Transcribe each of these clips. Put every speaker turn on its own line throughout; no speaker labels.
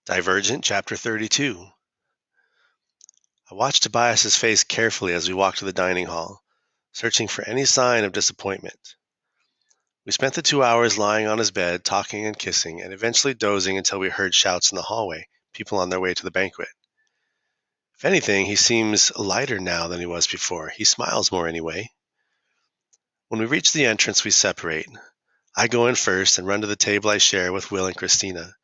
Divergent, Chapter 32. I watched Tobias's face carefully as we walked to the dining hall, searching for any sign of disappointment. We spent the 2 hours lying on his bed, talking and kissing, and eventually dozing until we heard shouts in the hallway, people on their way to the banquet. If anything, he seems lighter now than he was before. He smiles more anyway. When we reach the entrance, we separate. I go in first and run to the table I share with Will and Christina.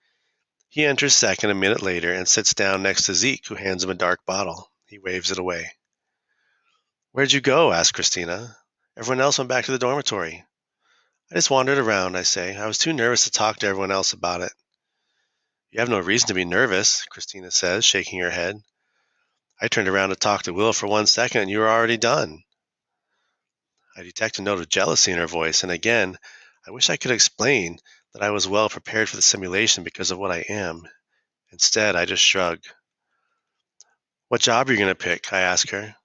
He enters second a minute later and sits down next to Zeke, who hands him a dark bottle. He waves it away. "Where'd you go?" asked Christina. "Everyone else went back to the dormitory." "I just wandered around," I say. "I was too nervous to talk to everyone else about it." "You have no reason to be nervous," Christina says, shaking her head. "I turned around to talk to Will for 1 second and you were already done." I detect a note of jealousy in her voice, and again, I wish I could explain that I was well prepared for the simulation because of what I am. Instead, I just shrug. "What job are you going to pick?" I ask her.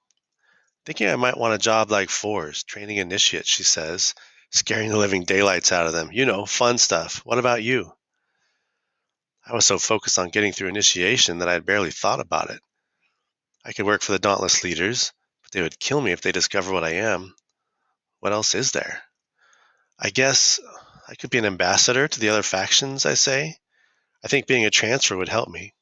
"Thinking I might want a job like Fours, training initiates," she says, scaring the living daylights out of them. "You know, fun stuff. What about you?" I was so focused on getting through initiation that I had barely thought about it. I could work for the Dauntless leaders, but they would kill me if they discover what I am. What else is there? "I guess I could be an ambassador to the other factions," I say. "I think being a transfer would help me."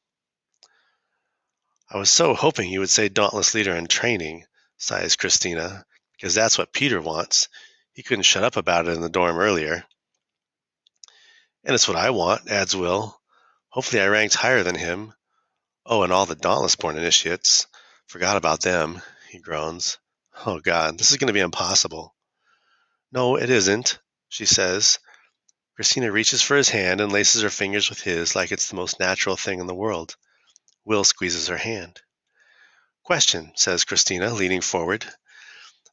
"I was so hoping you would say Dauntless leader in training," sighs Christina, "because that's what Peter wants. He couldn't shut up about it in the dorm earlier." "And it's what I want," adds Will. "Hopefully I ranked higher than him. Oh, and all the Dauntless-born initiates. Forgot about them," he groans. "Oh God, this is going to be impossible." "No, it isn't," she says. Christina reaches for his hand and laces her fingers with his like it's the most natural thing in the world. Will squeezes her hand. "Question," says Christina, leaning forward.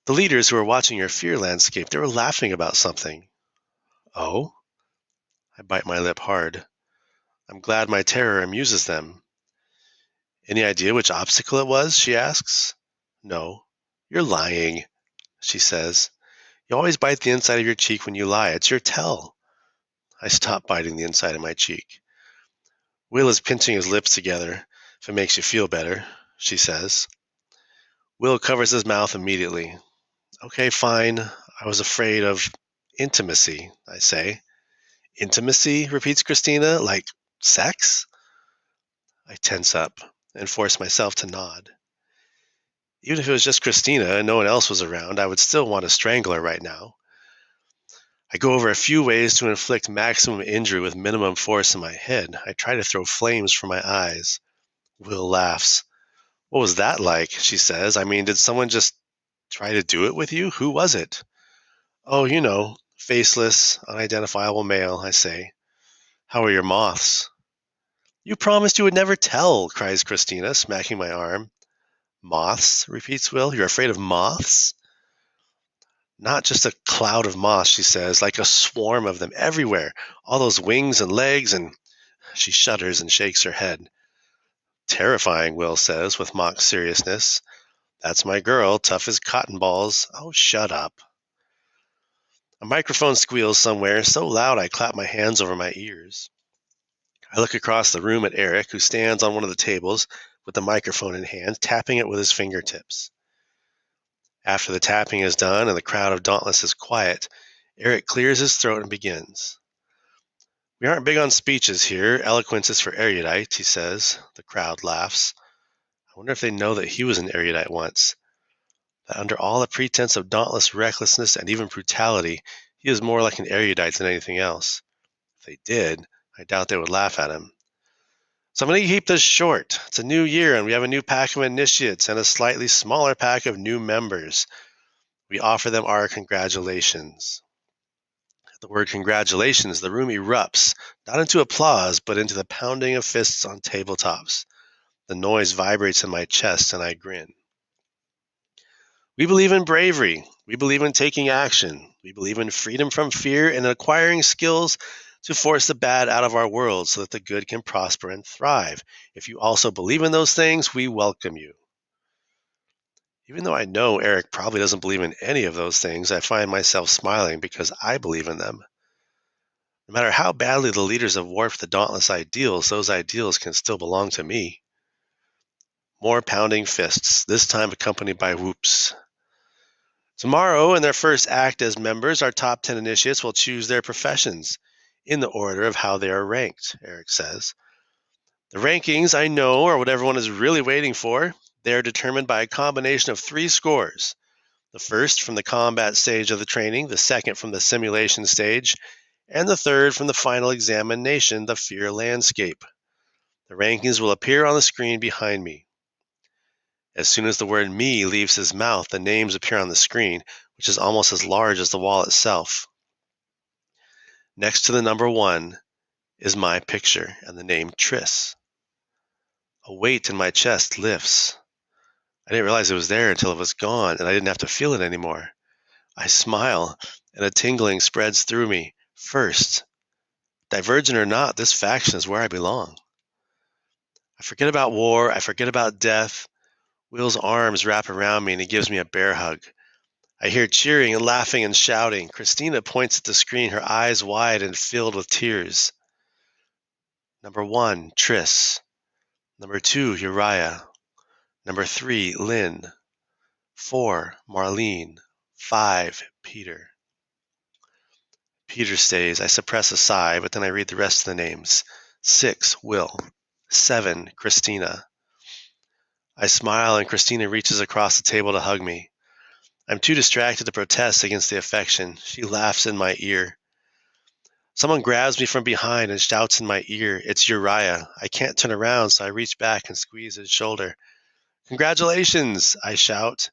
"The leaders who were watching your fear landscape, they were laughing about something." "Oh?" I bite my lip hard. I'm glad my terror amuses them. "Any idea which obstacle it was?" she asks. "No." "You're lying," she says. "You always bite the inside of your cheek when you lie. It's your tell." I stop biting the inside of my cheek. "Will is pinching his lips together, if it makes you feel better," she says. Will covers his mouth immediately. "Okay, fine. I was afraid of intimacy," I say. "Intimacy?" repeats Christina. "Like sex?" I tense up and force myself to nod. Even if it was just Christina and no one else was around, I would still want to strangle her right now. I go over a few ways to inflict maximum injury with minimum force in my head. I try to throw flames from my eyes. Will laughs. "What was that like?" she says. "I mean, did someone just try to do it with you? Who was it?" "Oh, you know, faceless, unidentifiable male," I say. "How are your moths?" "You promised you would never tell," cries Christina, smacking my arm. "Moths?" repeats Will. "You're afraid of moths?" "Not just a cloud of moths," she says, "like a swarm of them everywhere. All those wings and legs and—" She shudders and shakes her head. "Terrifying," Will says with mock seriousness. "That's my girl, tough as cotton balls." "Oh, shut up." A microphone squeals somewhere, so loud I clap my hands over my ears. I look across the room at Eric, who stands on one of the tables with the microphone in hand, tapping it with his fingertips. After the tapping is done and the crowd of Dauntless is quiet, Eric clears his throat and begins. "We aren't big on speeches here. Eloquence is for erudites," he says. The crowd laughs. I wonder if they know that he was an erudite once, that under all the pretense of dauntless recklessness and even brutality, he is more like an erudite than anything else. If they did, I doubt they would laugh at him. "So I'm going to keep this short. It's a new year, and we have a new pack of initiates and a slightly smaller pack of new members. We offer them our congratulations." At the word congratulations, the room erupts, not into applause, but into the pounding of fists on tabletops. The noise vibrates in my chest, and I grin. "We believe in bravery. We believe in taking action. We believe in freedom from fear and acquiring skills to force the bad out of our world so that the good can prosper and thrive. If you also believe in those things, we welcome you." Even though I know Eric probably doesn't believe in any of those things, I find myself smiling because I believe in them. No matter how badly the leaders have warped the dauntless ideals, those ideals can still belong to me. More pounding fists, this time accompanied by whoops. Tomorrow, in their first act as members, our top 10 initiates will choose their professions in the order of how they are ranked, Eric says. The rankings, I know, are what everyone is really waiting for. They are determined by a combination of 3 scores. The first from the combat stage of the training, the second from the simulation stage, and the third from the final examination, the fear landscape. The rankings will appear on the screen behind me. As soon as the word me leaves his mouth, the names appear on the screen, which is almost as large as the wall itself. Next to the number 1 is my picture and the name Triss. A weight in my chest lifts. I didn't realize it was there until it was gone and I didn't have to feel it anymore. I smile and a tingling spreads through me. First, Divergent or not, this faction is where I belong. I forget about war, I forget about death. Will's arms wrap around me and he gives me a bear hug. I hear cheering and laughing and shouting. Christina points at the screen, her eyes wide and filled with tears. Number 1, Triss. Number 2, Uriah. Number 3, Lynn. 4, Marlene. 5, Peter. Peter stays. I suppress a sigh, but then I read the rest of the names. 6, Will. 7, Christina. I smile and Christina reaches across the table to hug me. I'm too distracted to protest against the affection. She laughs in my ear. Someone grabs me from behind and shouts in my ear, "It's Uriah." I can't turn around, so I reach back and squeeze his shoulder. "Congratulations," I shout.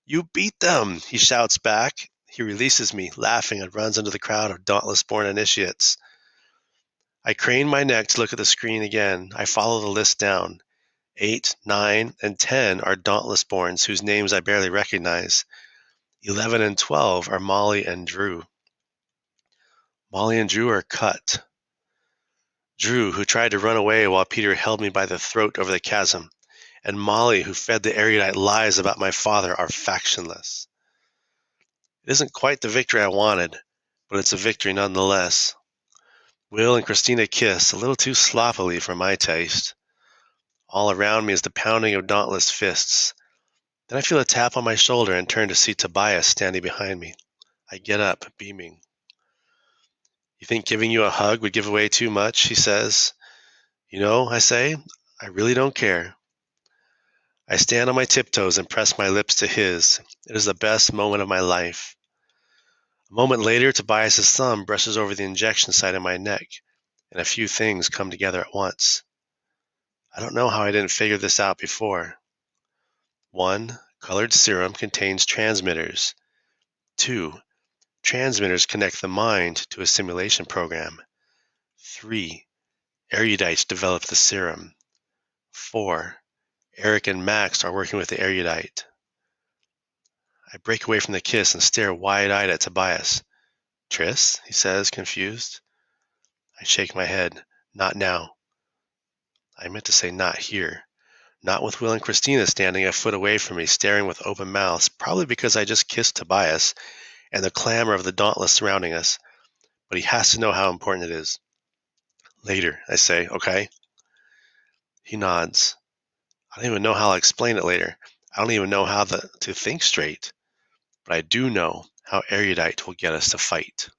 "You beat them," he shouts back. He releases me, laughing, and runs into the crowd of dauntless-born initiates. I crane my neck to look at the screen again. I follow the list down. 8, 9, and 10 are dauntless-borns whose names I barely recognize. 11 and 12 are Molly and Drew. Molly and Drew are cut. Drew, who tried to run away while Peter held me by the throat over the chasm, and Molly, who fed the erudite lies about my father, are factionless. It isn't quite the victory I wanted, but it's a victory nonetheless. Will and Christina kiss, a little too sloppily for my taste. All around me is the pounding of dauntless fists. Then I feel a tap on my shoulder and turn to see Tobias standing behind me. I get up, beaming. "You think giving you a hug would give away too much?" he says. "You know," I say, "I really don't care." I stand on my tiptoes and press my lips to his. It is the best moment of my life. A moment later, Tobias's thumb brushes over the injection site of my neck, and a few things come together at once. I don't know how I didn't figure this out before. 1, colored serum contains transmitters. 2, transmitters connect the mind to a simulation program. 3, erudites develop the serum. 4, Eric and Max are working with the erudite. I break away from the kiss and stare wide-eyed at Tobias. "Triss?" he says, confused. I shake my head. "Not now." I meant to say not here. Not with Will and Christina standing a foot away from me, staring with open mouths, probably because I just kissed Tobias and the clamor of the dauntless surrounding us. But he has to know how important it is. "Later," I say, "okay?" He nods. I don't even know how I'll explain it later. I don't even know how to think straight. But I do know how erudite will get us to fight.